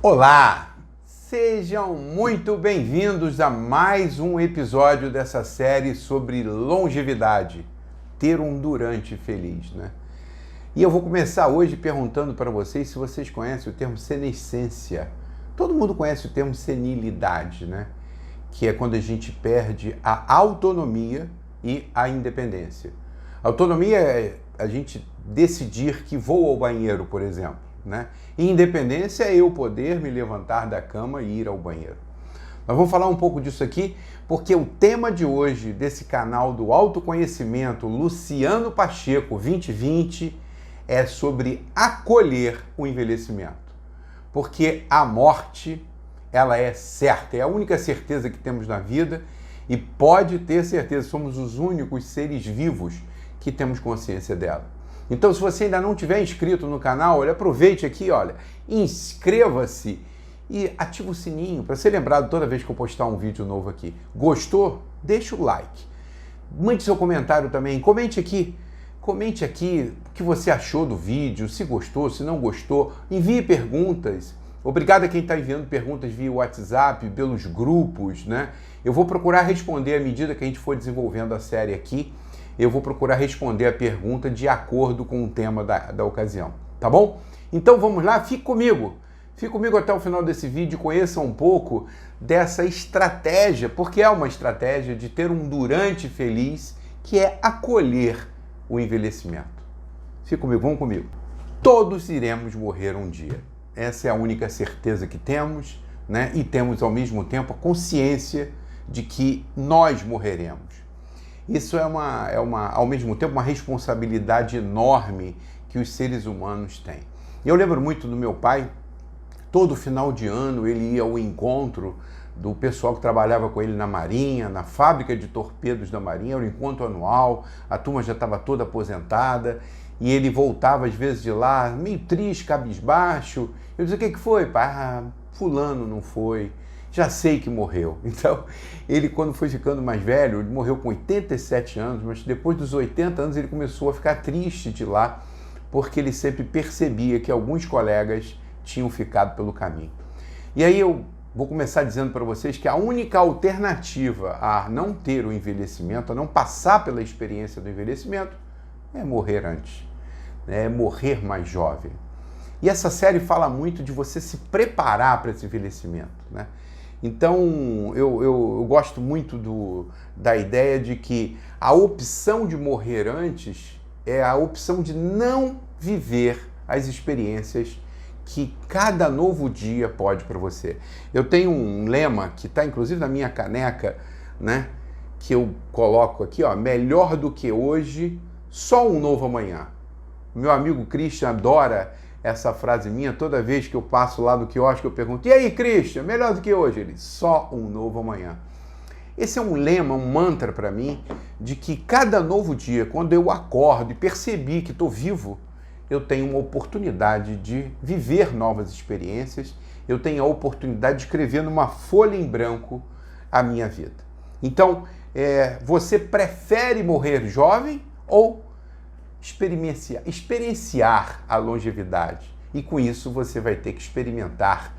Olá! Sejam muito bem-vindos a mais um episódio dessa série sobre longevidade, ter um durante feliz, né? E eu vou começar hoje perguntando para vocês se vocês conhecem o termo senescência. Todo mundo conhece o termo senilidade, né? Que é quando a gente perde a autonomia e a independência. Autonomia é a gente decidir que vou ao banheiro, por exemplo, né? E independência é eu poder me levantar da cama e ir ao banheiro. Nós vamos falar um pouco disso aqui, porque o tema de hoje desse canal do autoconhecimento Luciano Pacheco 2020 é sobre acolher o envelhecimento. Porque a morte, ela é certa, é a única certeza que temos na vida e pode ter certeza, somos os únicos seres vivos que temos consciência dela. Então, se você ainda não tiver inscrito no canal, olha, aproveite aqui, olha, inscreva-se e ativa o sininho para ser lembrado toda vez que eu postar um vídeo novo aqui. Gostou? Deixa o like. Mande seu comentário também, comente aqui o que você achou do vídeo, se gostou, se não gostou, envie perguntas. Obrigado a quem está enviando perguntas via WhatsApp, pelos grupos, né? Eu vou procurar responder à medida que a gente for desenvolvendo a série aqui. Eu vou procurar responder a pergunta de acordo com o tema da ocasião, tá bom? Então vamos lá, fique comigo até o final desse vídeo, conheça um pouco dessa estratégia, porque é uma estratégia de ter um durante feliz, que é acolher o envelhecimento. Fique comigo, vamos comigo. Todos iremos morrer um dia, essa é a única certeza que temos, né? E temos ao mesmo tempo a consciência de que nós morreremos. Isso é ao mesmo tempo, uma responsabilidade enorme que os seres humanos têm. Eu lembro muito do meu pai, todo final de ano ele ia ao encontro do pessoal que trabalhava com ele na Marinha, na fábrica de torpedos da Marinha, era um encontro anual, a turma já estava toda aposentada, e ele voltava às vezes de lá, meio triste, cabisbaixo. Eu dizia, o que foi, pai? Ah, fulano não foi. Já sei que morreu. Então, ele quando foi ficando mais velho, ele morreu com 87 anos, mas depois dos 80 anos ele começou a ficar triste de lá, porque ele sempre percebia que alguns colegas tinham ficado pelo caminho. E aí eu vou começar dizendo para vocês que a única alternativa a não ter o envelhecimento, a não passar pela experiência do envelhecimento, é morrer antes, né? É morrer mais jovem. E essa série fala muito de você se preparar para esse envelhecimento, né? Então, eu gosto muito da ideia de que a opção de morrer antes é a opção de não viver as experiências que cada novo dia pode para você. Eu tenho um lema que está inclusive na minha caneca, né? Que eu coloco aqui, ó, melhor do que hoje, só um novo amanhã. Meu amigo Christian adora essa frase minha, toda vez que eu passo lá do quiosque, eu pergunto, e aí, Christian, melhor do que hoje? Ele, só um novo amanhã. Esse é um lema, um mantra para mim, de que cada novo dia, quando eu acordo e percebi que estou vivo, eu tenho uma oportunidade de viver novas experiências, eu tenho a oportunidade de escrever numa folha em branco a minha vida. Então, você prefere morrer jovem ou experienciar a longevidade? E com isso você vai ter que experimentar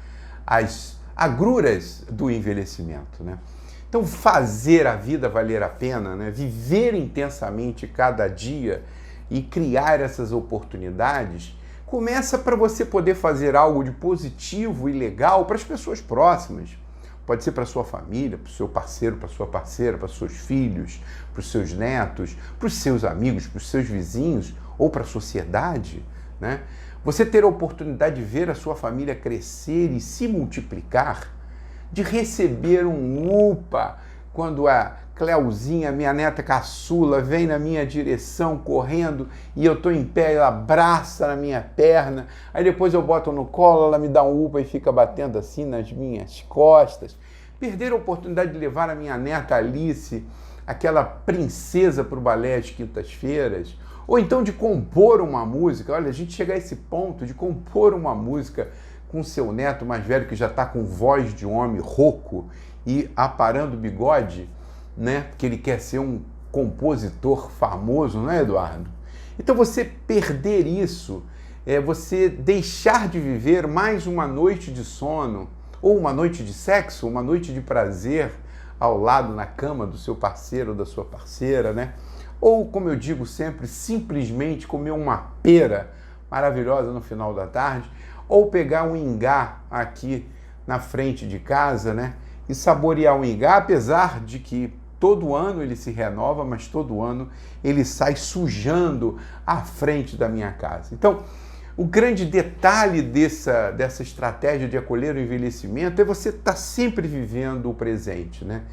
as agruras do envelhecimento, né? Então fazer a vida valer a pena, né? Viver intensamente cada dia e criar essas oportunidades, começa para você poder fazer algo de positivo e legal para as pessoas próximas. Pode ser para a sua família, para o seu parceiro, para a sua parceira, para os seus filhos, para os seus netos, para os seus amigos, para os seus vizinhos ou para a sociedade, né? Você ter a oportunidade de ver a sua família crescer e se multiplicar, de receber um upa quando a Cleuzinha, minha neta caçula, vem na minha direção correndo e eu estou em pé, ela abraça na minha perna, aí depois eu boto no colo, ela me dá um upa e fica batendo assim nas minhas costas. Perder a oportunidade de levar a minha neta Alice, aquela princesa, para o balé às quintas-feiras, ou então de compor uma música. Olha, a gente chega a esse ponto de compor uma música com seu neto mais velho, que já está com voz de homem rouco e aparando o bigode, né? Porque ele quer ser um compositor famoso, não é, Eduardo? Então você perder isso é você deixar de viver mais uma noite de sono, ou uma noite de sexo, uma noite de prazer ao lado na cama do seu parceiro ou da sua parceira, né? Ou, como eu digo sempre, simplesmente comer uma pera maravilhosa no final da tarde, ou pegar um ingá aqui na frente de casa, né? E saborear o ingá, apesar de que todo ano ele se renova, mas todo ano ele sai sujando a frente da minha casa. Então, o grande detalhe dessa estratégia de acolher o envelhecimento é você estar sempre vivendo o presente, né?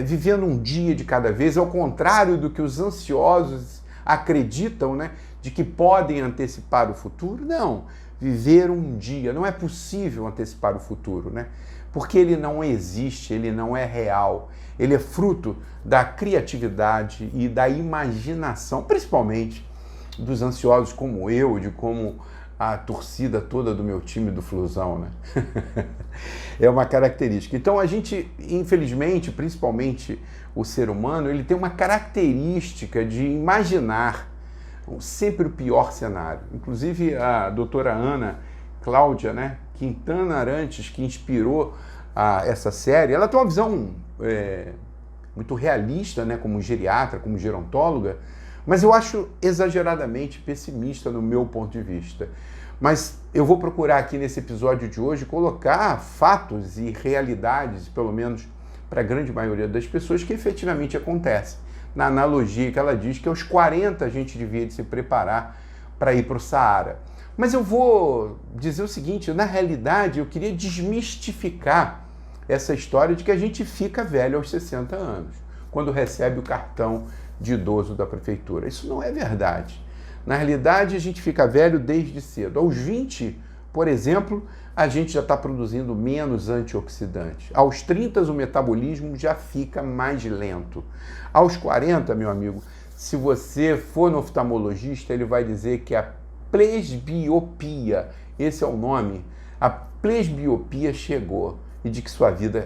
Vivendo um dia de cada vez, ao contrário do que os ansiosos acreditam, né? De que podem antecipar o futuro. Não, viver um dia. Não é possível antecipar o futuro, né? Porque ele não existe, ele não é real. Ele é fruto da criatividade e da imaginação, principalmente dos ansiosos como eu, de como a torcida toda do meu time do Flusão, né? É uma característica. Então a gente, infelizmente, principalmente o ser humano, ele tem uma característica de imaginar sempre o pior cenário. Inclusive a doutora Ana Cláudia, né, Quintana Arantes, que inspirou essa série, ela tem uma visão muito realista, né, como geriatra, como gerontóloga, mas eu acho exageradamente pessimista no meu ponto de vista. Mas eu vou procurar aqui nesse episódio de hoje colocar fatos e realidades, pelo menos para a grande maioria das pessoas, que efetivamente acontecem. Na analogia que ela diz que aos 40 a gente devia se preparar para ir para o Saara. Mas eu vou dizer o seguinte, na realidade eu queria desmistificar essa história de que a gente fica velho aos 60 anos, quando recebe o cartão de idoso da prefeitura. Isso não é verdade. Na realidade, a gente fica velho desde cedo. Aos 20, por exemplo, a gente já está produzindo menos antioxidante. Aos 30, o metabolismo já fica mais lento. Aos 40, meu amigo, se você for no oftalmologista, ele vai dizer que a presbiopia, esse é o nome, a presbiopia chegou e de que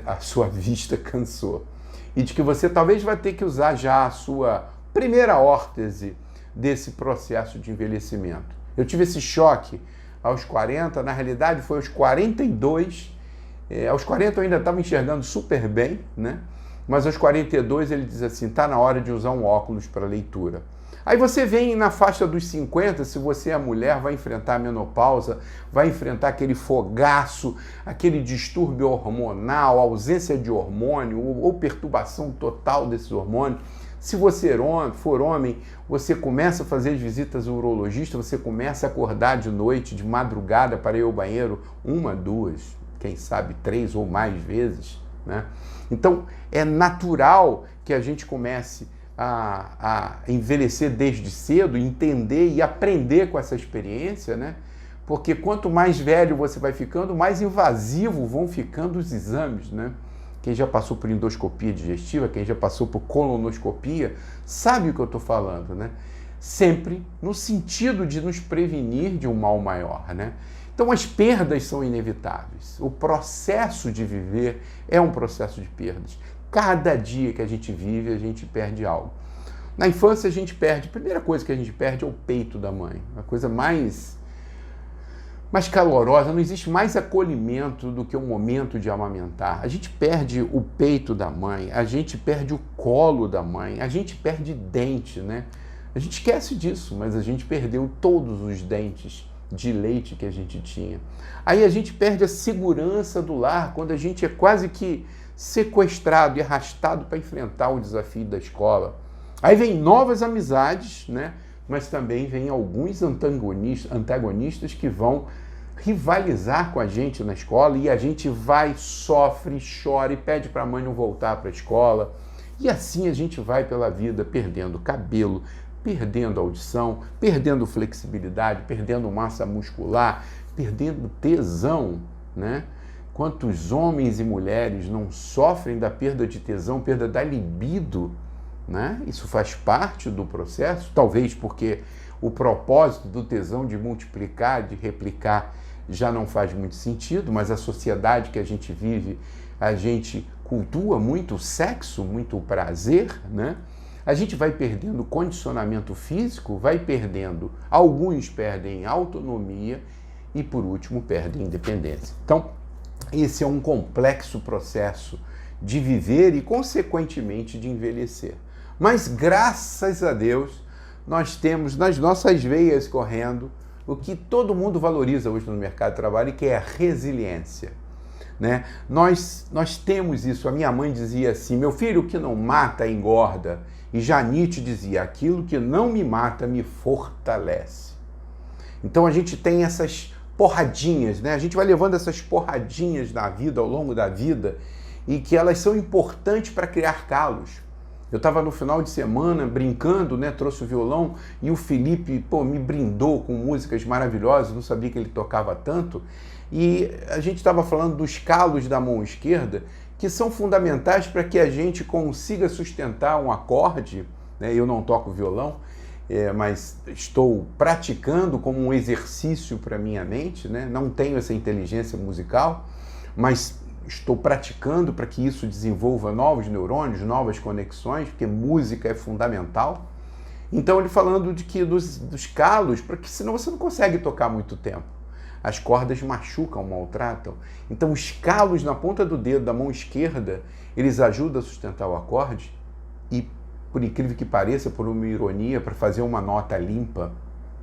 a sua vista cansou. E de que você talvez vai ter que usar já a sua primeira órtese desse processo de envelhecimento. Eu tive esse choque aos 40, na realidade foi aos 42, aos 40 eu ainda estava enxergando super bem, né? Mas aos 42 ele diz assim, está na hora de usar um óculos para leitura. Aí você vem na faixa dos 50, se você é mulher, vai enfrentar a menopausa, vai enfrentar aquele fogaço, aquele distúrbio hormonal, ausência de hormônio ou perturbação total desses hormônios. Se você for homem, você começa a fazer as visitas ao urologista, você começa a acordar de noite, de madrugada para ir ao banheiro, 1, 2, quem sabe 3 ou mais vezes, né? Então, é natural que a gente comece a envelhecer desde cedo, entender e aprender com essa experiência, né? Porque quanto mais velho você vai ficando, mais invasivo vão ficando os exames, né? Quem já passou por endoscopia digestiva, quem já passou por colonoscopia, sabe o que eu estou falando, né? Sempre no sentido de nos prevenir de um mal maior, né? Então as perdas são inevitáveis. O processo de viver é um processo de perdas. Cada dia que a gente vive, a gente perde algo. Na infância a gente perde, a primeira coisa que a gente perde é o peito da mãe. A coisa mais calorosa, não existe mais acolhimento do que o momento de amamentar. A gente perde o peito da mãe, a gente perde o colo da mãe, a gente perde dente, né? A gente esquece disso, mas a gente perdeu todos os dentes de leite que a gente tinha. Aí a gente perde a segurança do lar, quando a gente é quase que sequestrado e arrastado para enfrentar o desafio da escola. Aí vem novas amizades, né? Mas também vem alguns antagonistas que vão rivalizar com a gente na escola e a gente vai, sofre, chora e pede para a mãe não voltar para a escola. E assim a gente vai pela vida perdendo cabelo, perdendo audição, perdendo flexibilidade, perdendo massa muscular, perdendo tesão, né? Quantos homens e mulheres não sofrem da perda de tesão, perda da libido, né? Isso faz parte do processo, talvez porque o propósito do tesão de multiplicar, de replicar, já não faz muito sentido, mas a sociedade que a gente vive, a gente cultua muito o sexo, muito o prazer, né? a gente vai perdendo condicionamento físico, vai perdendo, alguns perdem autonomia e, por último, perdem independência. Então, esse é um complexo processo de viver e, consequentemente, de envelhecer. Mas, graças a Deus, nós temos nas nossas veias correndo o que todo mundo valoriza hoje no mercado de trabalho, que é a resiliência. Né? Nós temos isso. A minha mãe dizia assim: meu filho, o que não mata engorda. E já Nietzsche dizia: aquilo que não me mata me fortalece. Então a gente tem essas porradinhas, né? A gente vai levando essas porradinhas na vida, ao longo da vida, e que elas são importantes para criar calos. Eu estava no final de semana brincando, né? Trouxe o violão e o Felipe, me brindou com músicas maravilhosas, não sabia que ele tocava tanto. E a gente estava falando dos calos da mão esquerda, que são fundamentais para que a gente consiga sustentar um acorde, né? Eu não toco violão, mas estou praticando como um exercício para minha mente, né? Não tenho essa inteligência musical, mas estou praticando para que isso desenvolva novos neurônios, novas conexões, porque música é fundamental. Então ele falando de que dos calos, porque senão você não consegue tocar muito tempo. As cordas machucam, maltratam. Então os calos na ponta do dedo da mão esquerda, eles ajudam a sustentar o acorde e, por incrível que pareça, por uma ironia, para fazer uma nota limpa,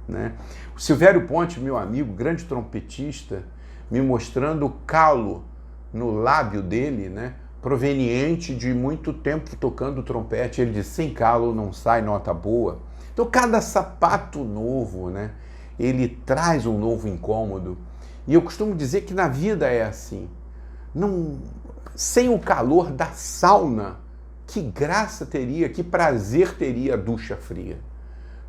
né? O Silvério Ponte, meu amigo, grande trompetista, me mostrando o calo no lábio dele, né, proveniente de muito tempo tocando trompete. Ele diz: sem calo não sai nota boa. Então cada sapato novo, né, ele traz um novo incômodo. E eu costumo dizer que na vida é assim. Sem o calor da sauna, que graça teria, que prazer teria a ducha fria,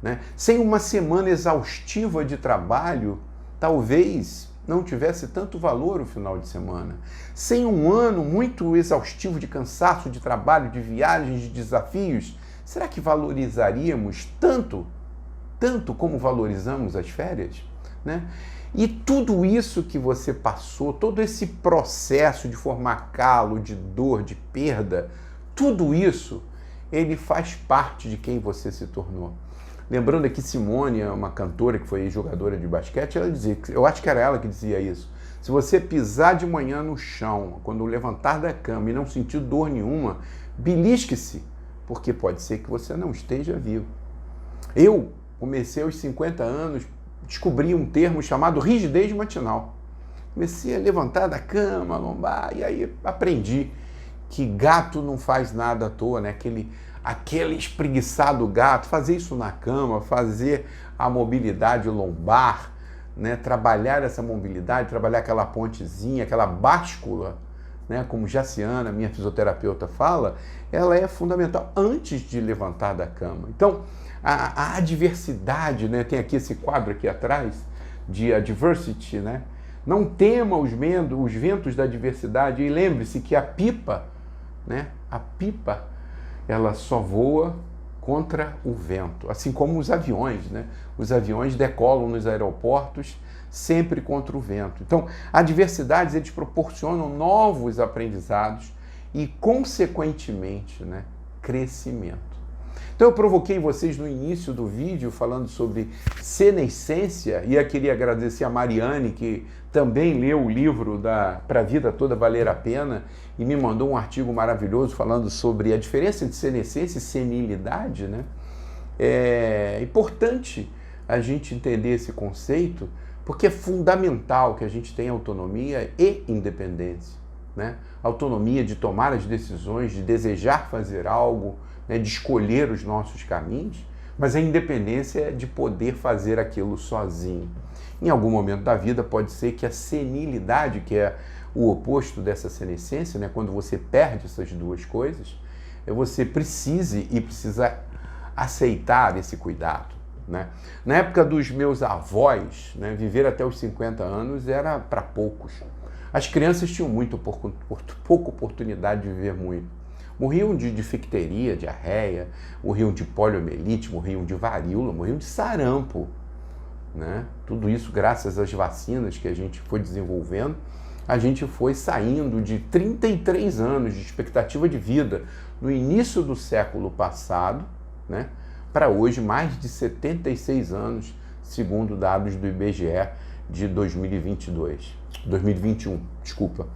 né? Sem uma semana exaustiva de trabalho, talvez não tivesse tanto valor o final de semana. Sem um ano muito exaustivo de cansaço, de trabalho, de viagens, de desafios, será que valorizaríamos tanto como valorizamos as férias, né? E tudo isso que você passou, todo esse processo de formar calo, de dor, de perda, tudo isso, ele faz parte de quem você se tornou. Lembrando aqui, Simone, uma cantora que foi jogadora de basquete, ela dizia, eu acho que era ela que dizia isso: se você pisar de manhã no chão, quando levantar da cama e não sentir dor nenhuma, belisque-se, porque pode ser que você não esteja vivo. Eu comecei aos 50 anos, descobri um termo chamado rigidez matinal. Comecei a levantar da cama, lombar, e aí aprendi que gato não faz nada à toa, né? Aquele espreguiçado gato, fazer isso na cama, fazer a mobilidade lombar, né? Trabalhar essa mobilidade, trabalhar aquela pontezinha, aquela báscula, né? Como Jaciana, minha fisioterapeuta, fala, ela é fundamental antes de levantar da cama. Então, a adversidade, né? Tem aqui esse quadro aqui atrás, de adversity, né? Não tema os ventos da adversidade, e lembre-se que a pipa, né? A pipa, ela só voa contra o vento, assim como os aviões, né? Os aviões decolam nos aeroportos sempre contra o vento. Então, adversidades, eles proporcionam novos aprendizados e, consequentemente, né, crescimento. Então eu provoquei vocês no início do vídeo falando sobre senescência, e eu queria agradecer a Mariane, que também leu o livro Pra Vida Toda Valer a Pena e me mandou um artigo maravilhoso falando sobre a diferença entre senescência e senilidade, né? É importante a gente entender esse conceito, porque é fundamental que a gente tenha autonomia e independência, né? Autonomia de tomar as decisões, de desejar fazer algo, né, de escolher os nossos caminhos, mas a independência é de poder fazer aquilo sozinho. Em algum momento da vida pode ser que a senilidade, que é o oposto dessa senescência, né, quando você perde essas duas coisas, você precisa aceitar esse cuidado, né? Na época dos meus avós, né, viver até os 50 anos era para poucos. As crianças tinham pouca oportunidade de viver muito. Morriam de difteria, diarreia, morriam de poliomielite, morriam de varíola, morriam de sarampo, né? Tudo isso graças às vacinas que a gente foi desenvolvendo. A gente foi saindo de 33 anos de expectativa de vida no início do século passado, né, para hoje mais de 76 anos, segundo dados do IBGE de 2021, desculpa.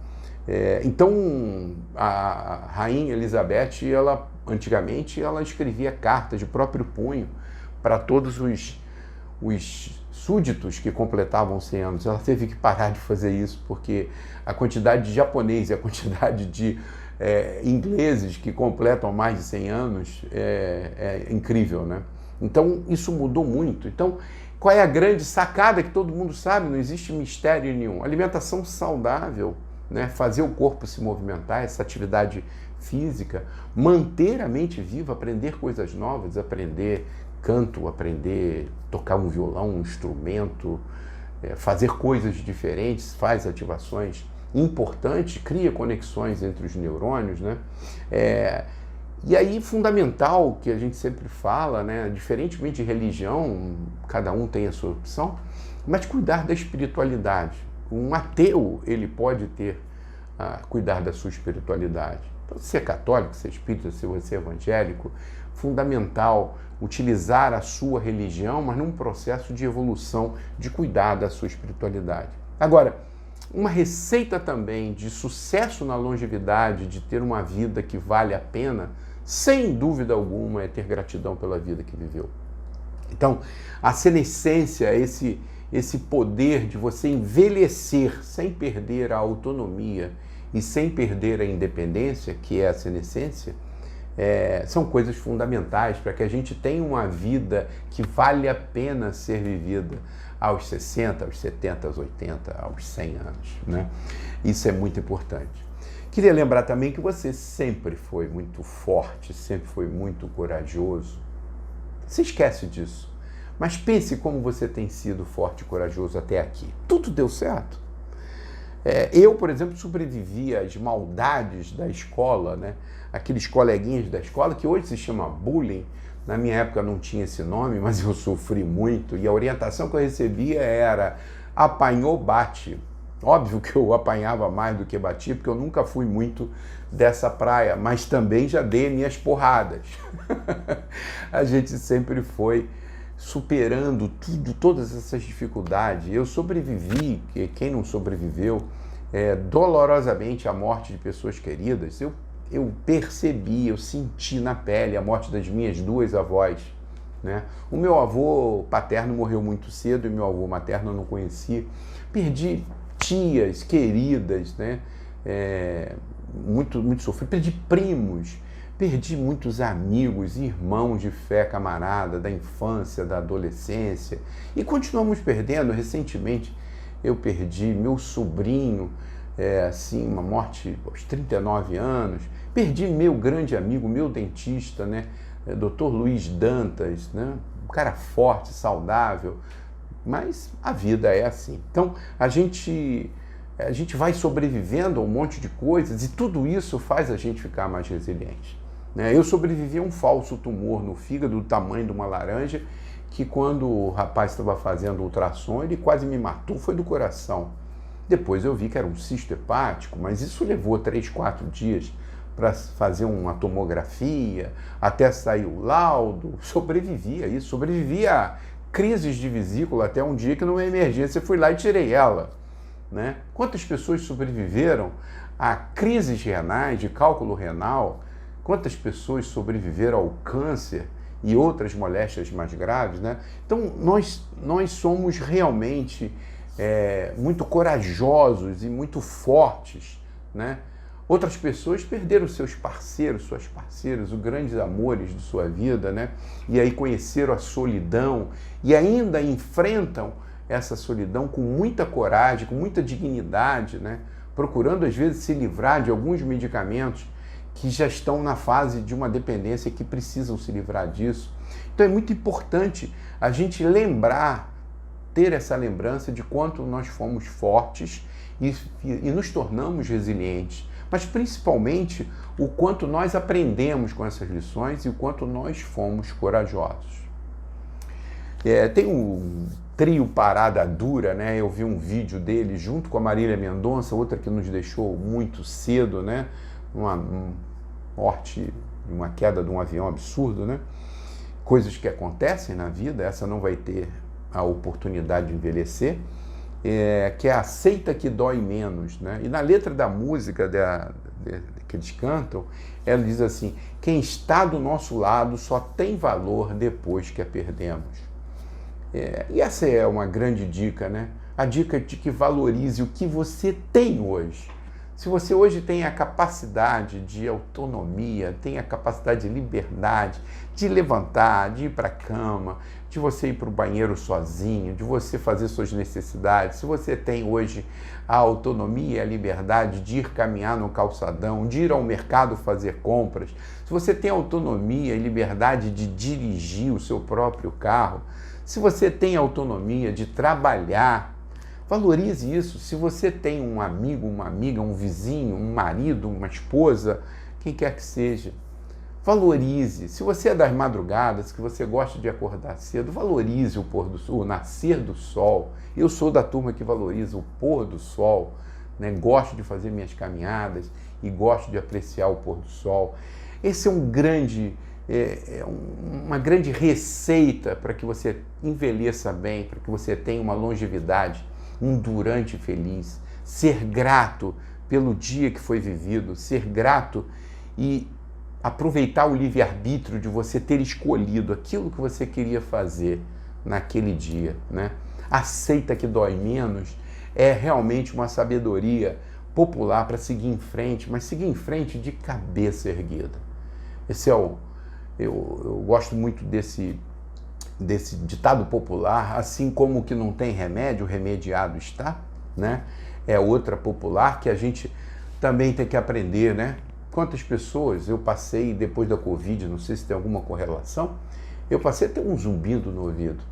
Então, a Rainha Elizabeth, antigamente, ela escrevia cartas de próprio punho para todos os súditos que completavam 100 anos. Ela teve que parar de fazer isso, porque a quantidade de japoneses e a quantidade de ingleses que completam mais de 100 anos é incrível, né? Então, isso mudou muito. Então, qual é a grande sacada que todo mundo sabe? Não existe mistério nenhum. Alimentação saudável, né? Fazer o corpo se movimentar, essa atividade física, manter a mente viva, aprender coisas novas, aprender canto, aprender tocar um violão, um instrumento, fazer coisas diferentes, faz ativações importantes, cria conexões entre os neurônios, né? E aí, fundamental, que a gente sempre fala, né? Diferentemente de religião, cada um tem a sua opção, mas cuidar da espiritualidade. Um ateu, ele pode cuidar da sua espiritualidade. Então, se é católico, se é espírita, se você é evangélico, fundamental utilizar a sua religião, mas num processo de evolução, de cuidar da sua espiritualidade. Agora, uma receita também de sucesso na longevidade, de ter uma vida que vale a pena, sem dúvida alguma, é ter gratidão pela vida que viveu. Então, a senescência, esse poder de você envelhecer sem perder a autonomia e sem perder a independência, que é a senescência, são coisas fundamentais para que a gente tenha uma vida que vale a pena ser vivida aos 60, aos 70, aos 80, aos 100 anos, né? Isso é muito importante. Queria lembrar também que você sempre foi muito forte, sempre foi muito corajoso. Se esquece disso, mas pense como você tem sido forte e corajoso até aqui. Tudo deu certo. Eu, por exemplo, sobrevivi às maldades da escola, né? Aqueles coleguinhas da escola, que hoje se chama bullying. Na minha época não tinha esse nome, mas eu sofri muito. E a orientação que eu recebia era: apanhou, bate. Óbvio que eu apanhava mais do que batia, porque eu nunca fui muito dessa praia, mas também já dei minhas porradas. A gente sempre foi superando todas essas dificuldades. Eu sobrevivi, quem não sobreviveu, dolorosamente à morte de pessoas queridas. Eu percebi, eu senti na pele a morte das minhas duas avós, né? O meu avô paterno morreu muito cedo e meu avô materno eu não conheci. Perdi tias queridas, né? Muito sofrido. Perdi primos, perdi muitos amigos, irmãos de fé, camarada, da infância, da adolescência. E continuamos perdendo. Recentemente eu perdi meu sobrinho, uma morte aos 39 anos. Perdi meu grande amigo, meu dentista, né? Dr. Luiz Dantas, né? Um cara forte, saudável. Mas a vida é assim. Então, a gente vai sobrevivendo a um monte de coisas e tudo isso faz a gente ficar mais resiliente, né? Eu sobrevivi a um falso tumor no fígado do tamanho de uma laranja, que quando o rapaz estava fazendo o ultrassom, ele quase me matou, foi do coração. Depois eu vi que era um cisto hepático, mas isso levou 3, 4 dias para fazer uma tomografia, até sair o laudo. Sobrevivi a isso, sobrevivi a crises de vesícula até um dia que numa emergência eu fui lá e tirei ela, né? Quantas pessoas sobreviveram a crises renais, de cálculo renal? Quantas pessoas sobreviveram ao câncer e outras moléstias mais graves, né? Então, nós somos realmente muito corajosos e muito fortes, né? Outras pessoas perderam seus parceiros, suas parceiras, os grandes amores de sua vida, né? E aí conheceram a solidão e ainda enfrentam essa solidão com muita coragem, com muita dignidade, né? Procurando às vezes se livrar de alguns medicamentos que já estão na fase de uma dependência e que precisam se livrar disso. Então é muito importante a gente ter essa lembrança de quanto nós fomos fortes e nos tornamos resilientes, mas principalmente o quanto nós aprendemos com essas lições e o quanto nós fomos corajosos. Tem um trio Parada Dura, né? Eu vi um vídeo dele junto com a Marília Mendonça, outra que nos deixou muito cedo, né? Uma morte, uma queda de um avião absurdo, né? coisas que acontecem na vida, essa não vai ter a oportunidade de envelhecer, que é aceita que dói menos, né? E na letra da música que eles cantam, ela diz assim: quem está do nosso lado só tem valor depois que a perdemos. E essa é uma grande dica, né? A dica de que valorize o que você tem hoje. Se você hoje tem a capacidade de autonomia, tem a capacidade de liberdade, de levantar, de ir para a cama, de você ir para o banheiro sozinho, de você fazer suas necessidades, se você tem hoje a autonomia e a liberdade de ir caminhar no calçadão, de ir ao mercado fazer compras, se você tem autonomia e liberdade de dirigir o seu próprio carro, se você tem autonomia de trabalhar, valorize isso. Se você tem um amigo, uma amiga, um vizinho, um marido, uma esposa, quem quer que seja, valorize. Se você é das madrugadas, que você gosta de acordar cedo, valorize o pôr do sol, o nascer do sol. Eu sou da turma que valoriza o pôr do sol, né? Gosto de fazer minhas caminhadas e gosto de apreciar o pôr do sol. Esse é uma grande receita para que você envelheça bem, para que você tenha uma longevidade, um durante feliz, ser grato pelo dia que foi vivido, ser grato e aproveitar o livre-arbítrio de você ter escolhido aquilo que você queria fazer naquele dia, né? Aceita que dói menos é realmente uma sabedoria popular para seguir em frente, mas seguir em frente de cabeça erguida. Esse é eu gosto muito desse ditado popular, assim como o que não tem remédio, remediado está, né? É outra popular que a gente também tem que aprender, né? Quantas pessoas eu passei depois da Covid, não sei se tem alguma correlação, eu passei a ter um zumbido no ouvido.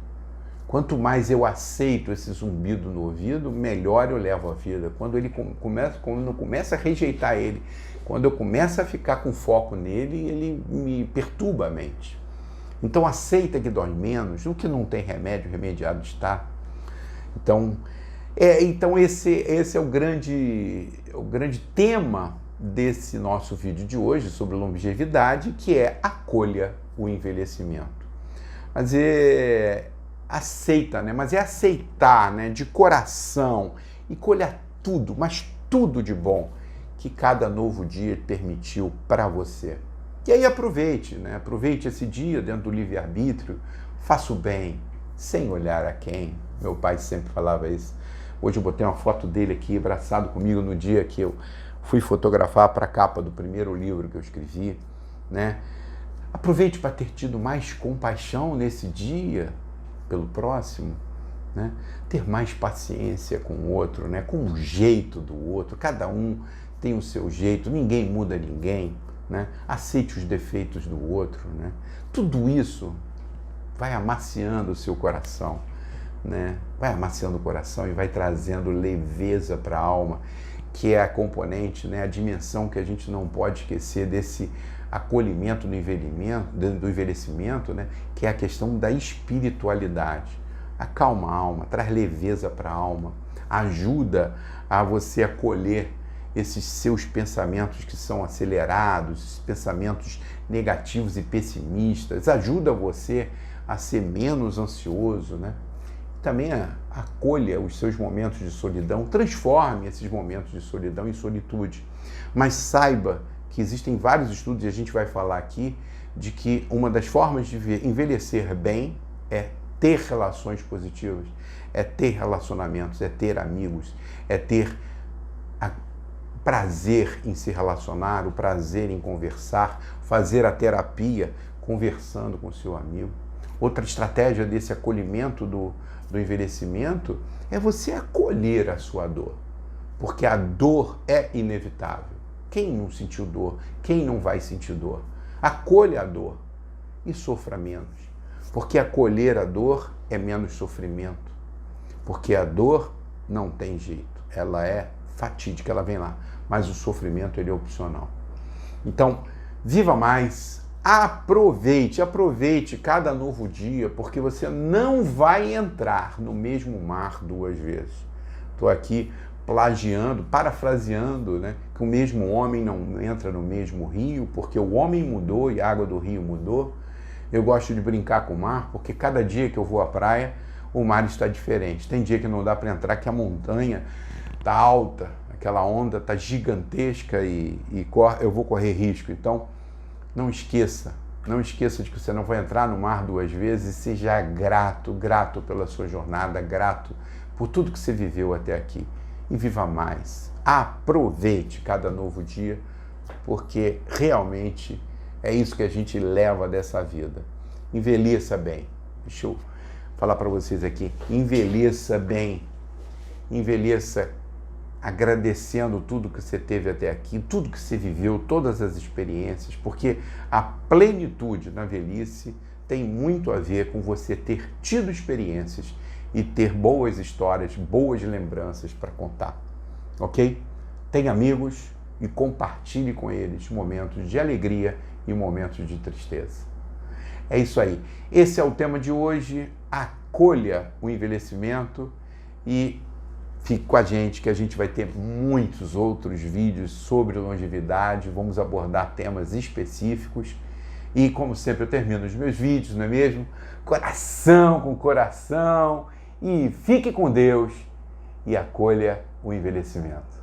Quanto mais eu aceito esse zumbido no ouvido, melhor eu levo a vida. Quando eu começo a rejeitar ele, quando eu começo a ficar com foco nele, ele me perturba a mente. Então aceita que dói menos, o que não tem remédio, remediado está. Então esse é o grande tema desse nosso vídeo de hoje sobre longevidade, que é acolha o envelhecimento. Mas aceita, né? Mas é aceitar, né? De coração e colher tudo, mas tudo de bom que cada novo dia permitiu para você. E aí aproveite, né? Aproveite esse dia dentro do livre-arbítrio, faça o bem, sem olhar a quem. Meu pai sempre falava isso. Hoje eu botei uma foto dele aqui, abraçado comigo no dia que eu fui fotografar para a capa do primeiro livro que eu escrevi, né? Aproveite para ter tido mais compaixão nesse dia pelo próximo, né? Ter mais paciência com o outro, né? Com o jeito do outro. Cada um tem o seu jeito, ninguém muda ninguém, né? Aceite os defeitos do outro, né? Tudo isso vai amaciando o seu coração, né? Vai amaciando o coração e vai trazendo leveza para a alma, que é a componente, né? A dimensão que a gente não pode esquecer desse acolhimento do envelhecimento, né? Que é a questão da espiritualidade. Acalma a alma, traz leveza para a alma, ajuda a você acolher esses seus pensamentos que são acelerados, esses pensamentos negativos e pessimistas, ajuda você a ser menos ansioso, né? Também acolha os seus momentos de solidão, transforme esses momentos de solidão em solitude. Mas saiba que existem vários estudos, e a gente vai falar aqui, de que uma das formas de envelhecer bem é ter relações positivas, é ter relacionamentos, é ter amigos, é ter prazer em se relacionar, o prazer em conversar, fazer a terapia conversando com o seu amigo. Outra estratégia desse acolhimento do envelhecimento é você acolher a sua dor, porque a dor é inevitável. Quem não sentiu dor? Quem não vai sentir dor? Acolha a dor e sofra menos, porque acolher a dor é menos sofrimento, porque a dor não tem jeito, ela é fatídica, ela vem lá, mas o sofrimento ele é opcional. Então, viva mais, aproveite cada novo dia, porque você não vai entrar no mesmo mar duas vezes. Estou aqui parafraseando, né, que o mesmo homem não entra no mesmo rio, porque o homem mudou e a água do rio mudou. Eu gosto de brincar com o mar porque cada dia que eu vou à praia, o mar está diferente. Tem dia que não dá para entrar, que a montanha está alta, aquela onda está gigantesca e eu vou correr risco. Então, não esqueça de que você não vai entrar no mar 2 vezes. Seja grato pela sua jornada, grato por tudo que você viveu até aqui. E viva mais. Aproveite cada novo dia, porque realmente é isso que a gente leva dessa vida. Envelheça bem. Deixa eu falar para vocês aqui. Envelheça bem. Envelheça agradecendo tudo que você teve até aqui, tudo que você viveu, todas as experiências, porque a plenitude na velhice tem muito a ver com você ter tido experiências e ter boas histórias, boas lembranças para contar, ok? Tenha amigos e compartilhe com eles momentos de alegria e momentos de tristeza. É isso aí. Esse é o tema de hoje. Acolha o envelhecimento e fique com a gente, que a gente vai ter muitos outros vídeos sobre longevidade. Vamos abordar temas específicos. E, como sempre, eu termino os meus vídeos, não é mesmo? Coração com coração. E fique com Deus e acolha o envelhecimento.